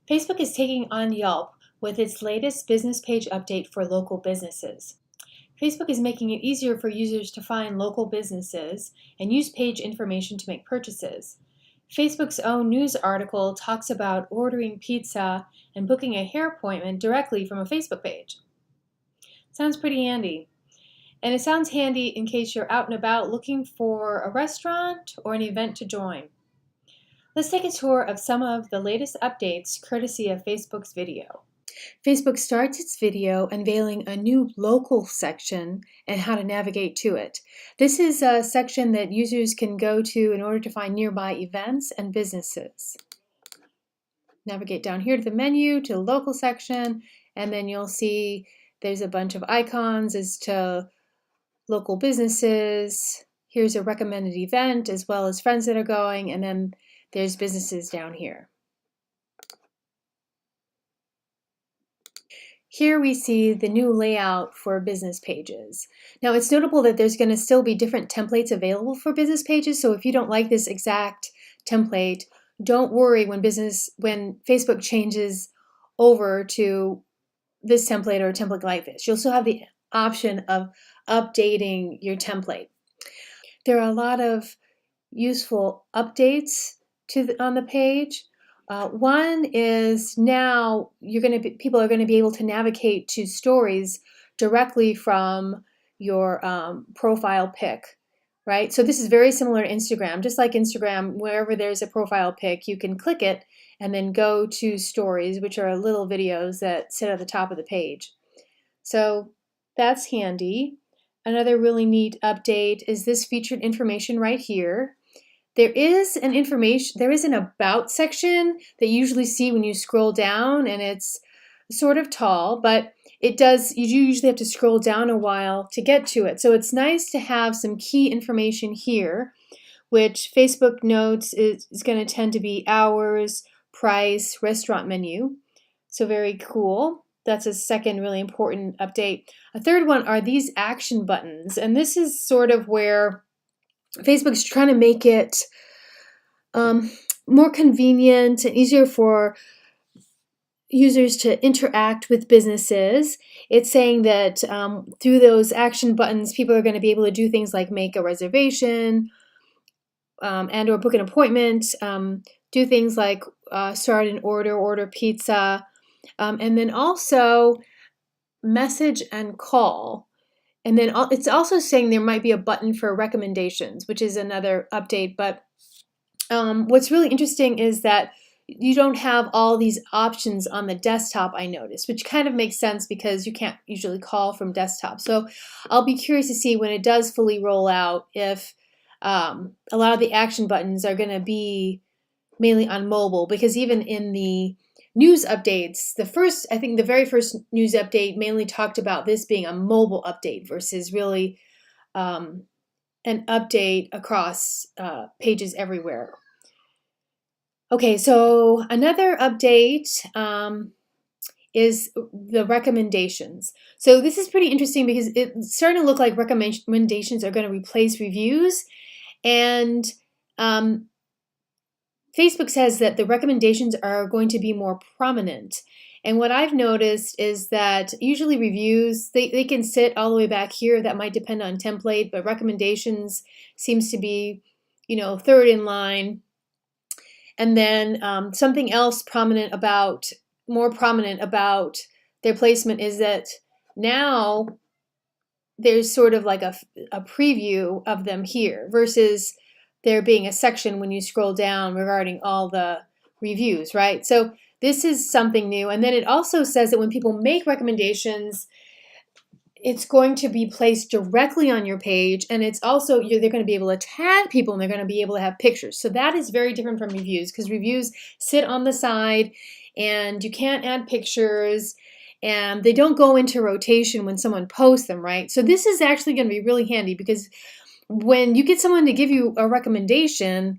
Facebook is taking on Yelp with its latest business page update for local businesses. Facebook is making it easier for users to find local businesses and use page information to make purchases. Facebook's own news article talks about ordering pizza and booking a hair appointment directly from a Facebook page. Sounds pretty handy. And it sounds handy in case you're out and about looking for a restaurant or an event to join. Let's take a tour of some of the latest updates courtesy of Facebook's video. Facebook starts its video unveiling a new local section and how to navigate to it. This is a section that users can go to in order to find nearby events and businesses. Navigate down here to the menu to the local section, and then you'll see there's a bunch of icons as to local businesses. Here's a recommended event as well as friends that are going, and then there's businesses down here. Here we see the new layout for business pages. Now it's notable that there's going to still be different templates available for business pages, so if you don't like this exact template, don't worry when Facebook changes over to this template or a template like this. You'll still have the option of updating your template. There are a lot of useful updates on the page. One is now people are going to be able to navigate to stories directly from your profile pic, right? So this is very similar to Instagram. Just like Instagram, wherever there's a profile pic, you can click it and then go to stories, which are little videos that sit at the top of the page. So that's handy. Another really neat update is this featured information right here. There is an about section that you usually see when you scroll down, and it's sort of tall, but you usually have to scroll down a while to get to it. So it's nice to have some key information here, which Facebook notes is going to tend to be hours, price, restaurant menu. So very cool. That's a second really important update. A third one are these action buttons, and this is sort of where Facebook's trying to make it more convenient and easier for users to interact with businesses. It's saying that through those action buttons, people are going to be able to do things like make a reservation and or book an appointment, do things like start an order pizza, and then also message and call. And then it's also saying there might be a button for recommendations, which is another update. But what's really interesting is that you don't have all these options on the desktop, I noticed, which kind of makes sense because you can't usually call from desktop. So I'll be curious to see when it does fully roll out if a lot of the action buttons are going to be mainly on mobile, because even in the news updates, I think the very first news update mainly talked about this being a mobile update versus really an update across pages everywhere. Okay, so another update is the recommendations. So this is pretty interesting because it's starting to look like recommendations are going to replace reviews, and Facebook says that the recommendations are going to be more prominent. And what I've noticed is that usually reviews, they can sit all the way back here. That might depend on template, but recommendations seems to be, third in line. And then something else more prominent about their placement is that now there's sort of like a preview of them here versus there being a section when you scroll down regarding all the reviews, right? So this is something new. And then it also says that when people make recommendations, it's going to be placed directly on your page, and it's also, they're going to be able to tag people, and they're going to be able to have pictures. So that is very different from reviews, because reviews sit on the side and you can't add pictures, and they don't go into rotation when someone posts them, right? So this is actually going to be really handy, because when you get someone to give you a recommendation,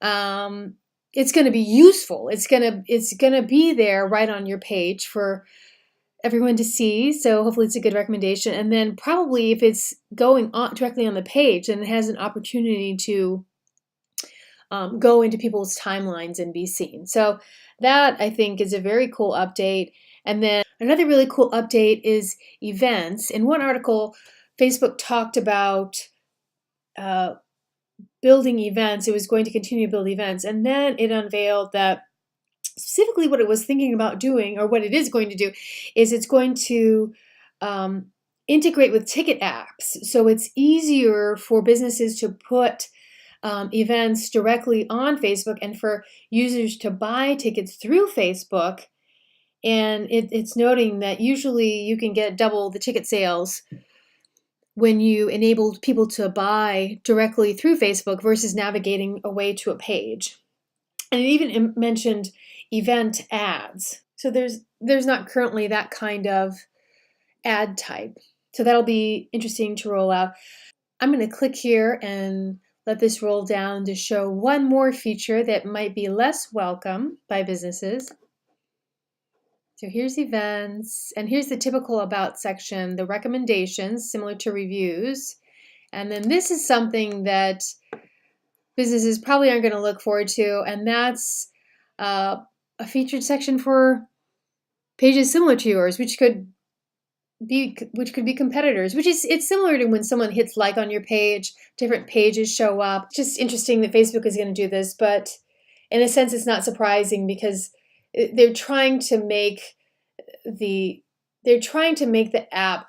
it's going to be useful. It's going to be there right on your page for everyone to see. So hopefully it's a good recommendation. And then probably if it's going on directly on the page, then it has an opportunity to go into people's timelines and be seen. So That, I think, is a very cool update. And then another really cool update is events. In one article, Facebook talked about uh, building events. It was going to continue to build events. And then it unveiled that specifically what it was thinking about doing, or what it is going to do, is it's going to integrate with ticket apps. So it's easier for businesses to put events directly on Facebook and for users to buy tickets through Facebook. And it's noting that usually you can get double the ticket sales when you enable people to buy directly through Facebook versus navigating away to a page. And it even mentioned event ads. So there's not currently that kind of ad type. So that'll be interesting to roll out. I'm going to click here and let this roll down to show one more feature that might be less welcome by businesses. So here's events, and here's the typical about section, the recommendations, similar to reviews. And then this is something that businesses probably aren't going to look forward to, and that's a featured section for pages similar to yours, which could be competitors, it's similar to when someone hits like on your page, different pages show up. It's just interesting that Facebook is going to do this, but in a sense it's not surprising because they're trying to make the app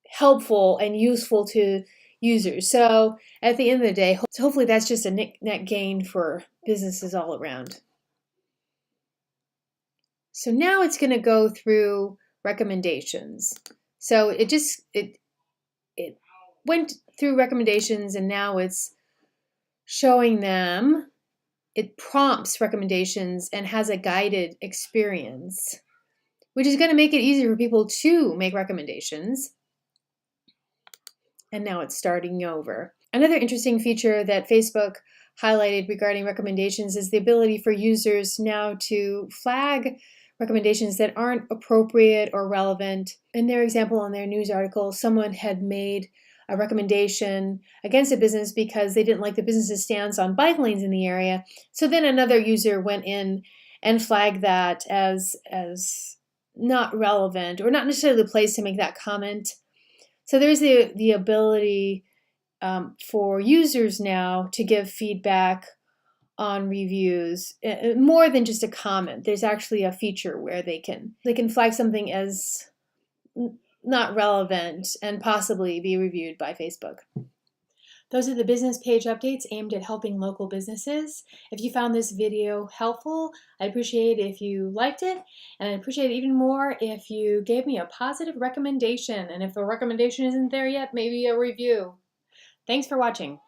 helpful and useful to users. So at the end of the day, hopefully that's just a net gain for businesses all around. So now it's going to go through recommendations. So it went through recommendations, and now it's showing them. It prompts recommendations and has a guided experience, which is going to make it easier for people to make recommendations. And now it's starting over. Another interesting feature that Facebook highlighted regarding recommendations is the ability for users now to flag recommendations that aren't appropriate or relevant. In their example, on their news article, someone had made a recommendation against a business because they didn't like the business's stance on bike lanes in the area. So then another user went in and flagged that as not relevant, or not necessarily the place to make that comment. So there's the ability for users now to give feedback on reviews, more than just a comment. There's actually a feature where they can flag something as not relevant and possibly be reviewed by Facebook. Those are the business page updates aimed at helping local businesses. If you found this video helpful, I'd appreciate it if you liked it, and I'd appreciate it even more if you gave me a positive recommendation. And if a recommendation isn't there yet, maybe a review. Thanks for watching.